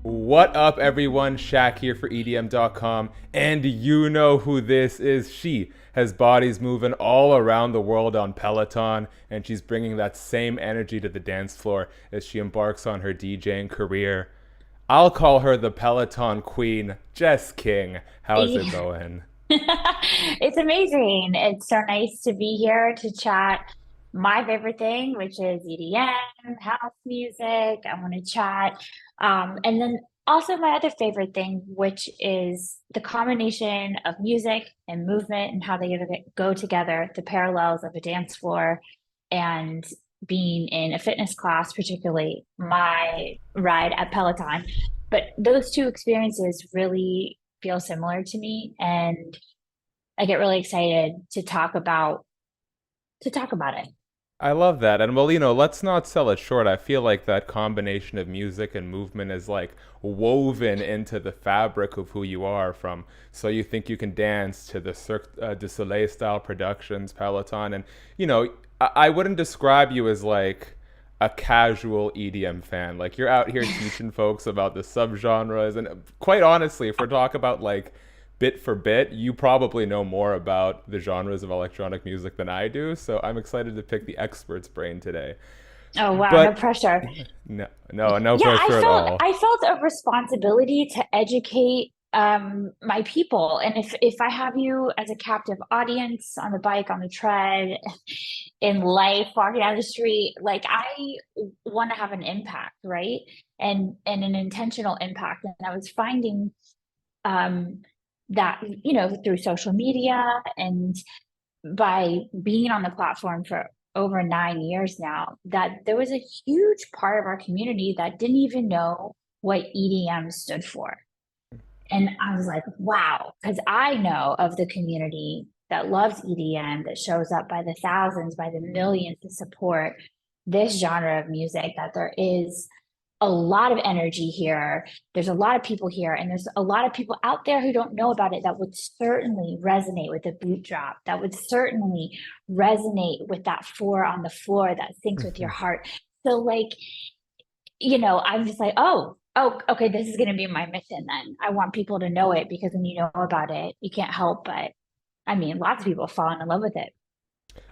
What up, everyone? Shaq here for EDM.com, and you know who this is. She has bodies moving all around the world on Peloton, and she's bringing that same energy to the dance floor as she embarks on her DJing career. I'll call her the Peloton Queen, Jess King. How's it going? It's amazing. It's so nice to be here to chat my favorite thing, which is EDM, house music. I want to chat. And then also my other favorite thing, which is the combination of music and movement and how they go together, the parallels of a dance floor and being in a fitness class, particularly my ride at Peloton. But those two experiences really feel similar to me. And I get really excited to talk about it. I love that. And well, let's not sell it short. I feel like that combination of music and movement is like woven into the fabric of who you are from So You Think You Can Dance to the Cirque du Soleil style productions, Peloton. And, I wouldn't describe you as like a casual EDM fan. Like you're out here teaching folks about the subgenres. And quite honestly, if we're talking about like bit for bit, you probably know more about the genres of electronic music than I do. So I'm excited to pick the expert's brain today. Oh wow, no But pressure. no, no, no Yeah, I pressure at felt all. I felt a responsibility to educate my people. And if I have you as a captive audience on the bike, on the tread, in life, walking down the street, like I want to have an impact, right? And an intentional impact. And I was finding um that, through social media and by being on the platform for over 9 years now, that there was a huge part of our community that didn't even know what EDM stood for. And I was like, wow, because I know of the community that loves EDM, that shows up by the thousands, by the millions to support this genre of music, that there is a lot of energy here. There's a lot of people here, and there's a lot of people out there who don't know about it that would certainly resonate with the beat drop, that would certainly resonate with that four on the floor that syncs with your heart. So, like, I'm just like, oh, okay, this is going to be my mission then. I want people to know it because when you know about it, you can't help but, I mean, lots of people fall in love with it.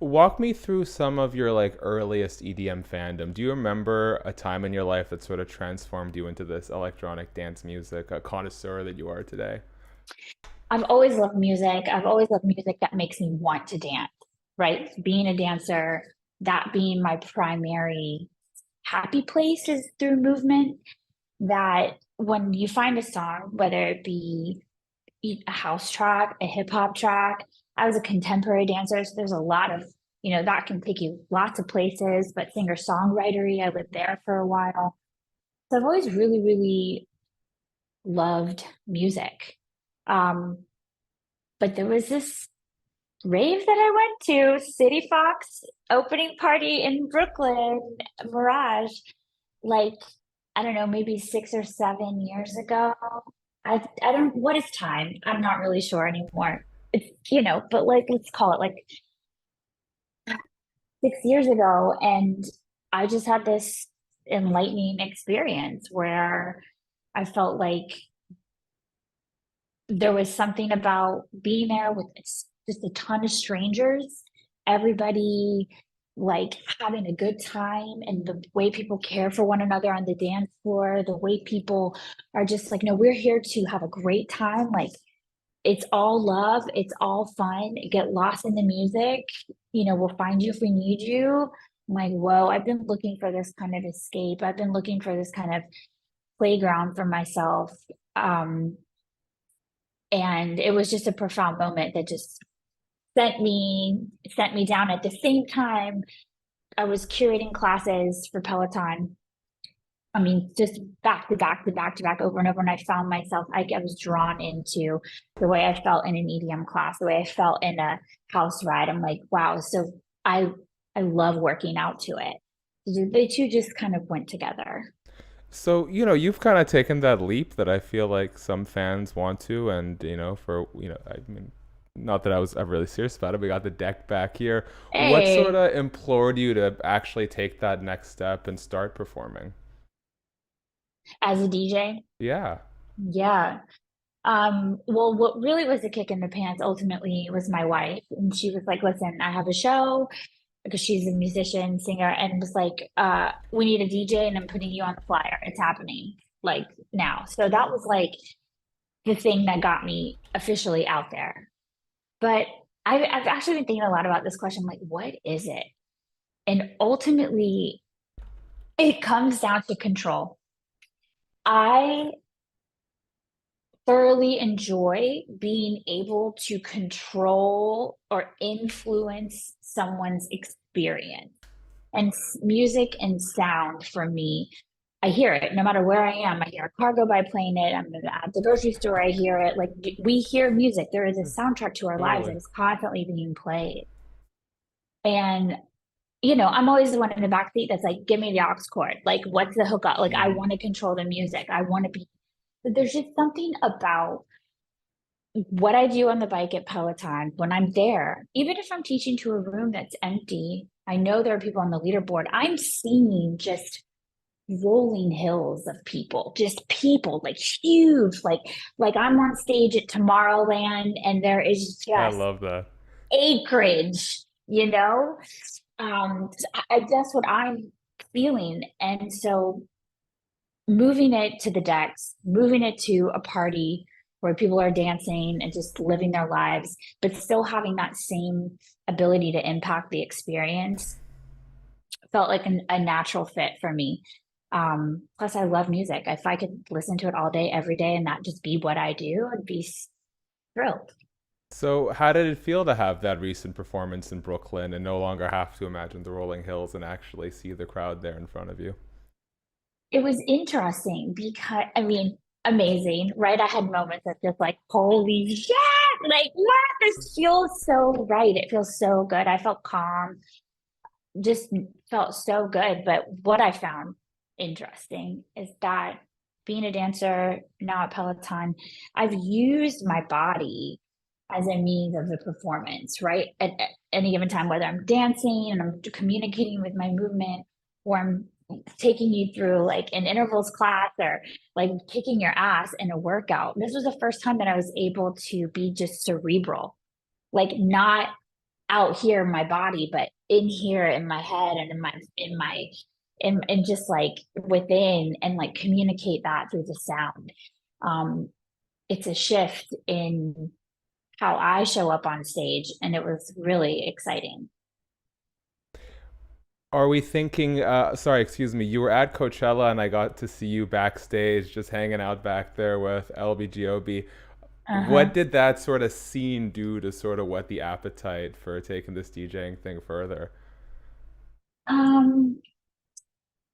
Walk me through some of your like earliest EDM fandom. Do you remember a time in your life that sort of transformed you into this electronic dance music, a connoisseur that you are today? I've always loved music. I've always loved music that makes me want to dance, right? Being a dancer, that being my primary happy place is through movement. That when you find a song, whether it be a house track, a hip hop track, I was a contemporary dancer, so there's a lot of, that can take you lots of places, but singer songwritery, I lived there for a while. So I've always really, really loved music. Um, but there was this rave that I went to, City Fox opening party in Brooklyn, Mirage, like, I don't know, maybe 6 or 7 years ago. I don't, what is time? I'm not really sure anymore. It's, but like, let's call it like 6 years ago. And I just had this enlightening experience where I felt like there was something about being there with just a ton of strangers, everybody like having a good time, and the way people care for one another on the dance floor, the way people are just like, no, we're here to have a great time. Like it's all love, it's all fun. Get lost in the music. We'll find you if we need you. I'm like, whoa, I've been looking for this kind of escape. I've been looking for this kind of playground for myself. Um, and it was just a profound moment that just sent me down. At the same time, I was curating classes for Peloton. I mean, just back to back to back to back over and over. And I found myself, I was drawn into the way I felt in an EDM class, the way I felt in a house ride. I'm like, wow. So I I love working out to it. The two just kind of went together. So, you've kind of taken that leap that I feel like some fans want to, and, I mean, not that I was ever really serious about it. We got the deck back here. What sort Hey, of implored you to actually take that next step and start performing? as a DJ. Yeah. Yeah. Well, what really was the kick in the pants ultimately was my wife. And she was like, listen, I have a show because she's a musician, singer, and was like, we need a DJ and I'm putting you on the flyer. It's happening like now. So that was like the thing that got me officially out there. But I've actually been thinking a lot about this question, like, what is it? And ultimately, it comes down to control. I thoroughly enjoy being able to control or influence someone's experience. And music and sound for me, I hear it no matter where I am. I hear a car go by playing it. I'm at the grocery store, I hear it. Like we hear music. There is a soundtrack to our lives Totally. that is constantly being played. And I'm always the one in the back seat that's like, give me the aux cord. Like, what's the hookup? Like, I Mm. want to control the music. I want to be. But there's just something about what I do on the bike at Peloton when I'm there, even if I'm teaching to a room that's empty, I know there are people on the leaderboard. I'm seeing just rolling hills of people, just people like huge, like I'm on stage at Tomorrowland and there is I just love that. acreage, that's what I'm feeling. And so moving it to the decks, moving it to a party where people are dancing and just living their lives, but still having that same ability to impact the experience felt like a natural fit for me. Plus, I love music. If I could listen to it all day, every day, and that just be what I do, I'd be thrilled. So, how did it feel to have that recent performance in Brooklyn and no longer have to imagine the rolling hills and actually see the crowd there in front of you? It was interesting because, I mean, amazing, right? I had moments of just like, holy shit, like, what? This feels so right. It feels so good. I felt calm, just felt so good. But what I found interesting is that being a dancer now at Peloton, I've used my body as a means of the performance, right? At any given time, whether I'm dancing and I'm communicating with my movement or I'm taking you through like an intervals class or like kicking your ass in a workout. This was the first time that I was able to be just cerebral, like not out here in my body, but in here in my head and in just like within and like communicate that through the sound. Um, it's a shift in how I show up on stage, and it was really exciting. Are we thinking, sorry, excuse me, you were at Coachella and I got to see you backstage just hanging out back there with LB Giobbi. What Uh-huh. did that sort of scene do to sort of whet the appetite for taking this DJing thing further? Um,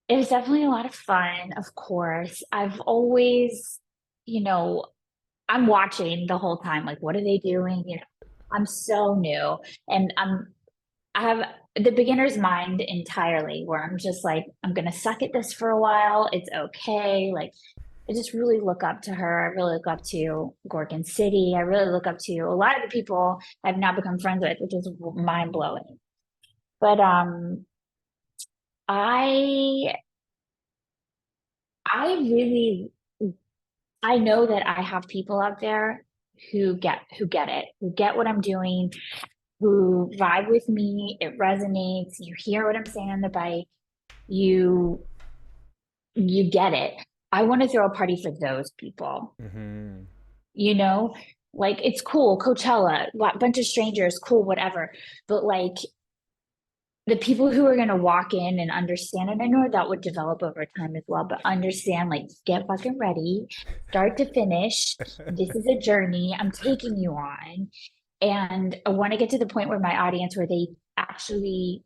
it was definitely a lot of fun, of course. I've always, you know, I'm watching the whole time, like, what are they doing? I'm so new and I have the beginner's mind entirely where I'm just like, I'm gonna suck at this for a while. It's okay. Like, I just really look up to her. I really look up to Gorgon City. I really look up to a lot of the people I've now become friends with, which is mind blowing. But I I really I know that I have people out there who get it, who get what I'm doing, who vibe with me. It resonates. You hear what I'm saying on the bike. You you get it. I want to throw a party for those people. Hmm. You know, like it's cool, Coachella, a bunch of strangers, cool, whatever. But like the people who are going to walk in and understand, and I know that would develop over time as well, but understand, like, get fucking ready, start to finish. This is a journey I'm taking you on. And I want to get to the point where my audience, where they actually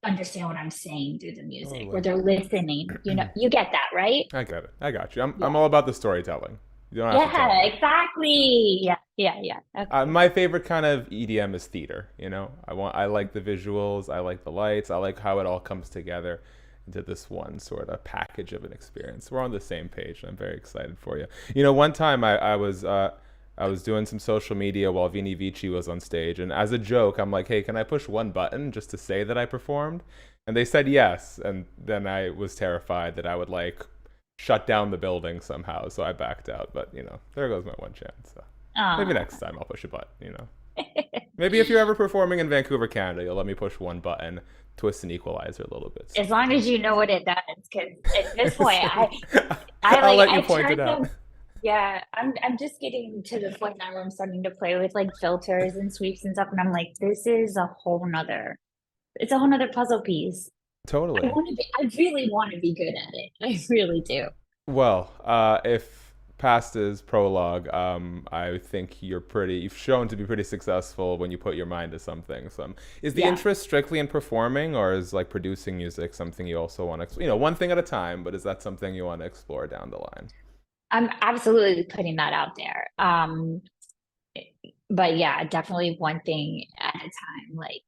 understand what I'm saying through the music, where Totally. they're listening. You get that, right? I get it. I got you. I'm Yeah. all about the storytelling. You don't have to tell Yeah, me. exactly. Yeah, yeah, yeah. Okay. My favorite kind of EDM is theater. You know, I like the visuals. I like the lights. I like how it all comes together into this one sort of package of an experience. We're on the same page. I'm very excited for you. You know, one time I was doing some social media while Vini Vici was on stage, and as a joke, I'm like, "Hey, can I push one button just to say that I performed?" And they said yes, and then I was terrified that I would like shut down the building somehow, so I backed out. But there goes my one chance. So maybe Ah. next time I'll push a button. Maybe if you're ever performing in Vancouver, Canada, you'll let me push one button, twist an equalizer a little bit. So. As long as you know what it does, because at this point, So, I I'll like let you I point it turned out. them. Yeah, I'm just getting to the point now where I'm starting to play with like filters and sweeps and stuff, and I'm like, this is a whole nother. It's a whole nother puzzle piece. Totally. I really want to be good at it. I really do. Well, if past is prologue, I think you've shown to be pretty successful when you put your mind to something. So, is the Yeah, interest strictly in performing, or is like producing music something you also want to, one thing at a time, but is that something you want to explore down the line? I'm absolutely putting that out there. But yeah, definitely one thing at a time. Like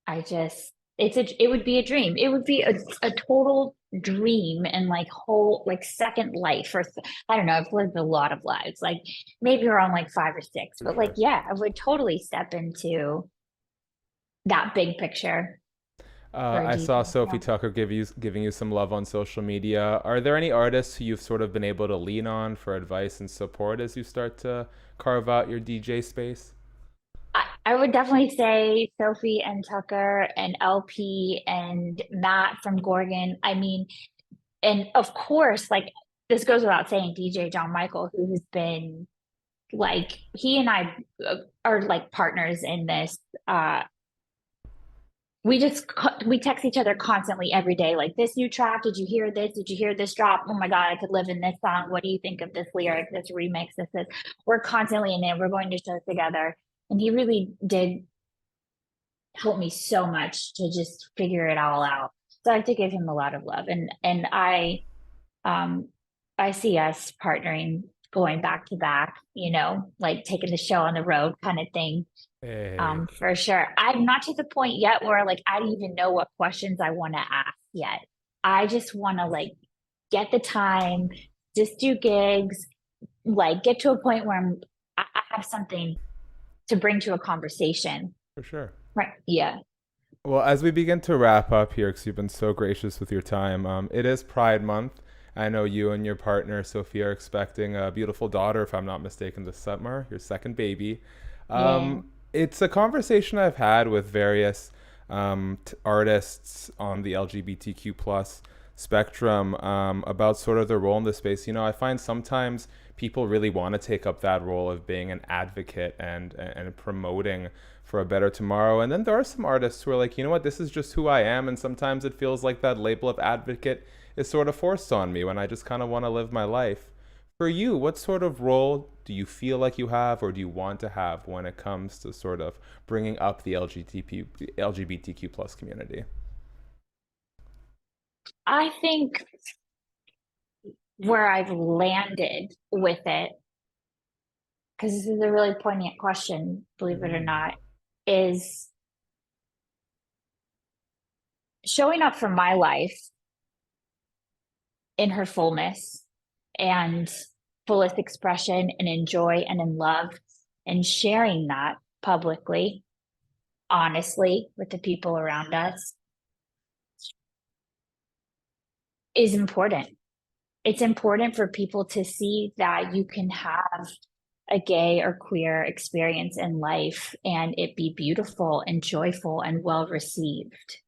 I just, it would be a dream. It would be a total dream and like whole, like second life or I don't know. I've lived a lot of lives, like maybe around like five or six, For but like, sure. yeah, I would totally step into that big picture for a I saw DJ. Sofi Yeah. Tukker giving you some love on social media. Are there any artists who you've sort of been able to lean on for advice and support as you start to carve out your DJ space? I would definitely say Sophie and Tucker and LP and Matt from Gorgon. I mean, and of course, like this goes without saying, DJ John Michael, who's been like he and I are like partners in this. Uh, we text each other constantly every day. Like this new track, did you hear this? Did you hear this drop? Oh my god, I could live in this song. What do you think of this lyric? This remix? This. We're constantly in there. We're going to shows together, and he really did help me so much to just figure it all out. So I have to give him a lot of love, and um I see us partnering, going back to back, like taking the show on the road kind of thing. Hey, For sure. I'm not to the point yet where like I don't even know what questions I want to ask yet. I just want to like get the time, just do gigs, like get to a point where I have something to bring to a conversation. for sure. Right. Yeah. Well, as we begin to wrap up here, because you've been so gracious with your time, it is Pride Month. I know you and your partner, Sophia, are expecting a beautiful daughter, if I'm not mistaken, this summer, your second baby. Yeah. It's a conversation I've had with various artists on the LGBTQ plus spectrum about sort of their role in this space. I find sometimes people really want to take up that role of being an advocate and promoting for a better tomorrow. And then there are some artists who are like, you know what, this is just who I am. And sometimes it feels like that label of advocate is sort of forced on me when I just kind of want to live my life. For you, what sort of role do you feel like you have or do you want to have when it comes to sort of bringing up the LGBTQ plus community? I think where I've landed with it, because this is a really poignant question, believe it or Mm, not, is showing up for my life in her fullness and fullest expression and in joy and in love and sharing that publicly, honestly, with the people around us is important. It's important for people to see that you can have a gay or queer experience in life and it be beautiful and joyful and well received.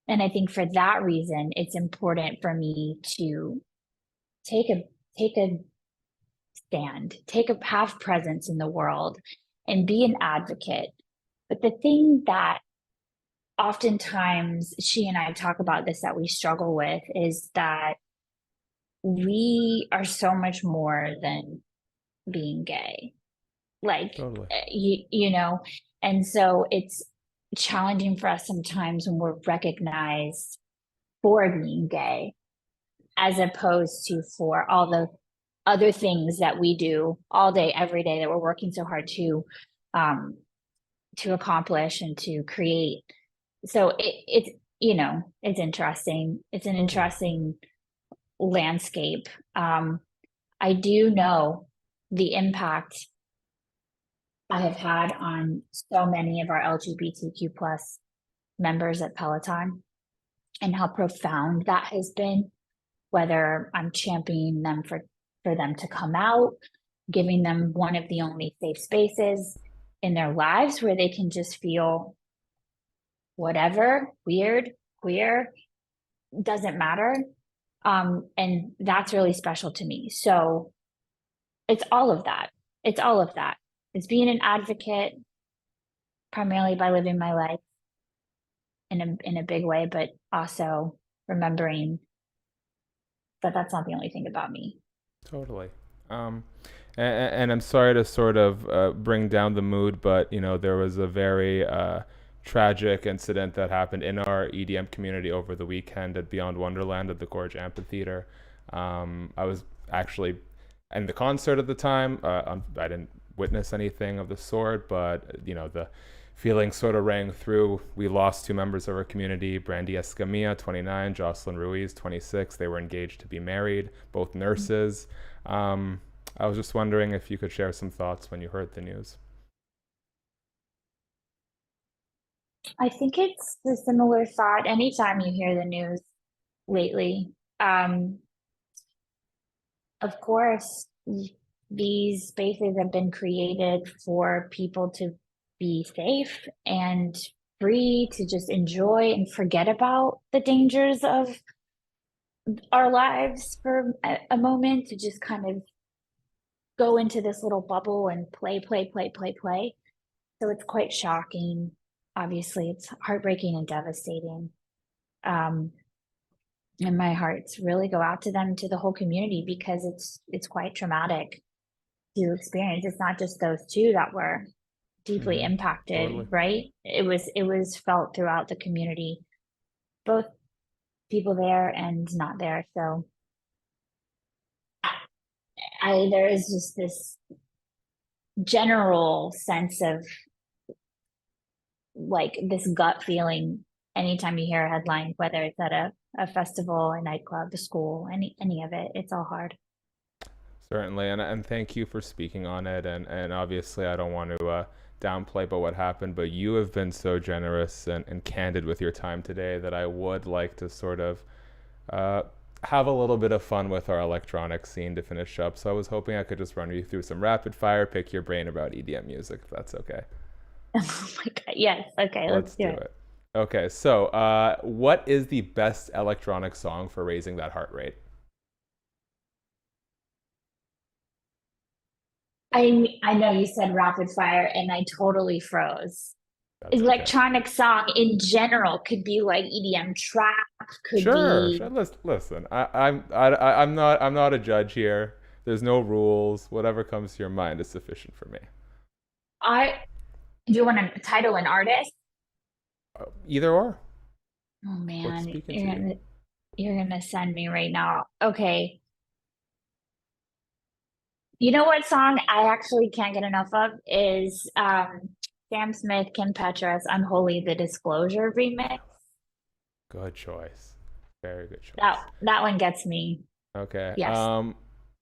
And I think for that reason, it's important for me to take a take a stand, take a have presence in the world and be an advocate. But the thing that oftentimes she and I talk about this that we struggle with is that we are so much more than being gay. Like, totally. and so it's challenging for us sometimes when we're recognized for being gay as opposed to for all the other things that we do all day, every day that we're working so hard um, to accomplish and to create. So it's interesting. It's an Totally. interesting landscape. I do know the impact I have had on so many of our LGBTQ plus members at Peloton and how profound that has been. whether I'm championing them for them to come out, giving them one of the only safe spaces in their lives where they can just feel whatever, weird, queer, doesn't matter. And that's really special to me. So it's all of that. It's all of that. It's being an advocate primarily by living my life in a big way, but also remembering that that's not the only thing about me. Totally. And I'm sorry to sort of bring down the mood, but there was a very tragic incident that happened in our EDM community over the weekend at Beyond Wonderland at the Gorge Amphitheater. I was actually in the concert at the time. I didn't witness anything of the sort, but the feeling sort of rang through. We lost two members of our community, Brandy Escamilla, 29, Jocelyn Ruiz, 26. They were engaged to be married, both nurses. I was just wondering if you could share some thoughts when you heard the news. I think it's the similar thought anytime you hear the news lately. Of course, these spaces have been created for people to be safe and free to just enjoy and forget about the dangers of our lives for a moment, to just kind of go into this little bubble and play, play, play, play, play. So it's quite shocking. Obviously, it's heartbreaking and devastating. And my hearts really go out to them, to the whole community, because it's quite traumatic to experience. It's not just those two that were deeply impacted, Totally. right? It was felt throughout the community, both people there and not there. So there is just this general sense of like this gut feeling anytime you hear a headline, whether it's at a festival, a nightclub, a school, any of it. It's all hard. Certainly, and thank you for speaking on it. And obviously, I don't want to downplay about what happened, but you have been so generous and candid with your time today that I would like to sort of uh, have a little bit of fun with our electronic scene to finish up. So I was hoping I could just run you through some rapid fire, pick your brain about EDM music, if that's okay. Oh my God. Yes. Okay, let's Let's do do it. it. Okay, so what is the best electronic song for raising that heart rate? I know you said rapid fire and I totally froze. That's okay. Electronic song in general could be like EDM trap, could Sure, sure. be Listen. I'm not a judge here. There's no rules. Whatever comes to your mind is sufficient for me. I do you want to title an artist? Either or. Oh What's man, speaking you're to you? gonna send me right now. Okay. You know what song I actually can't get enough of is Sam Smith, Kim Petras, Unholy, the Disclosure remix. Good choice. Very good choice. That one gets me. Okay. Yes.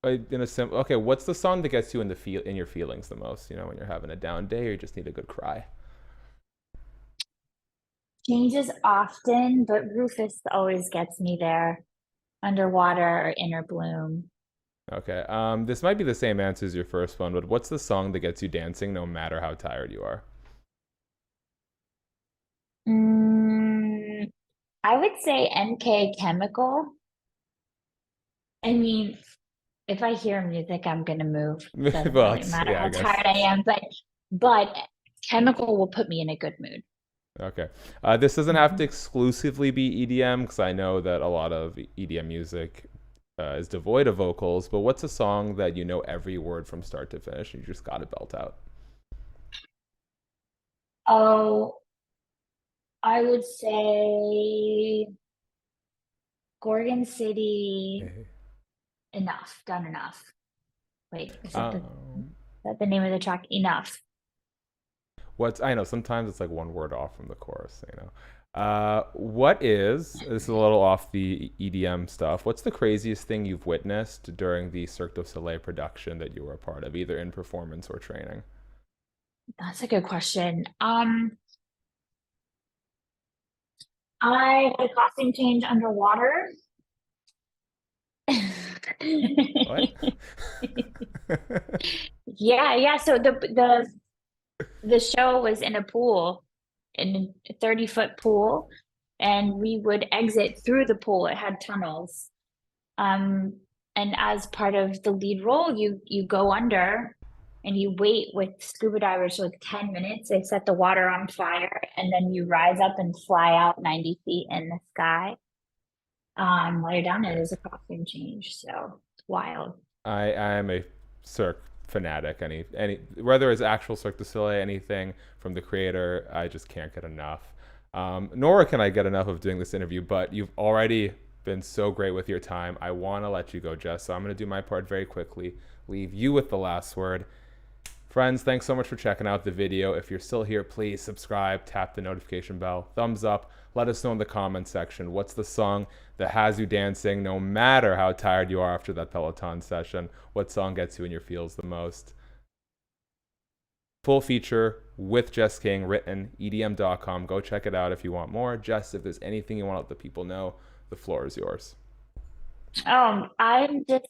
Okay, what's the song that gets you in your feelings the most? When you're having a down day or you just need a good cry. Changes often, but Rufus always gets me there. Underwater or Inner Bloom. Okay. This might be the same answer as your first one, but what's the song that gets you dancing no matter how tired you are? Mm, I would say MK Chemical. I mean, if I hear music, I'm gonna move. Doesn't Well, really it's matter yeah, I how guess. tired I am, but Chemical will put me in a good mood. Okay. This doesn't have to Mhm. exclusively be EDM because I know that a lot of EDM music is devoid of vocals. But what's a song that you know every word from start to finish and you just got to belt out? Oh, I would say Gorgon City. Enough, done enough. Wait, Um, is that the name of the track? Enough. what's I know sometimes it's like one word off from the chorus. What is this is a little off the EDM stuff. What's the craziest thing you've witnessed during the Cirque du Soleil production that you were a part of, either in performance or training? That's a good question. I had a costume change underwater What? Yeah, yeah. So the show was in a pool, in a 30-foot pool, and we would exit through the pool. It had tunnels. Um, and as part of the lead role, you go under and you wait with scuba divers for like 10 minutes. They set the water on fire, and then you rise up and fly out 90 feet in the sky. While you're down there, there's a costume change. So it's wild. I am a Cirque fanatic. Any whether it's actual Cirque du Soleil, anything from the creator, I just can't get enough. Nor can I get enough of doing this interview. But you've already been so great with your time. I want to let you go, Jess. So I'm going to do my part very quickly. Leave you with the last word. Friends, thanks so much for checking out the video. If you're still here, please subscribe, tap the notification bell, thumbs up. Let us know in the comment section what's the song that has you dancing no matter how tired you are after that Peloton session. What song gets you in your feels the most? Full feature with Jess King, written, edm.com. Go check it out if you want more. Jess, if there's anything you want to let the people know, the floor is yours. I'm just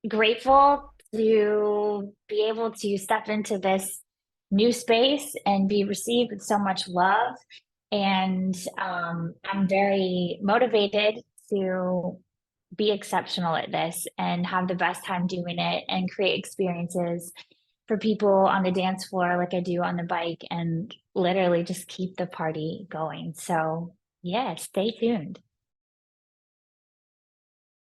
grateful to be able to step into this new space and be received with so much love. And I'm very motivated to be exceptional at this and have the best time doing it and create experiences for people on the dance floor like I do on the bike, and literally just keep the party going. So yeah, stay tuned.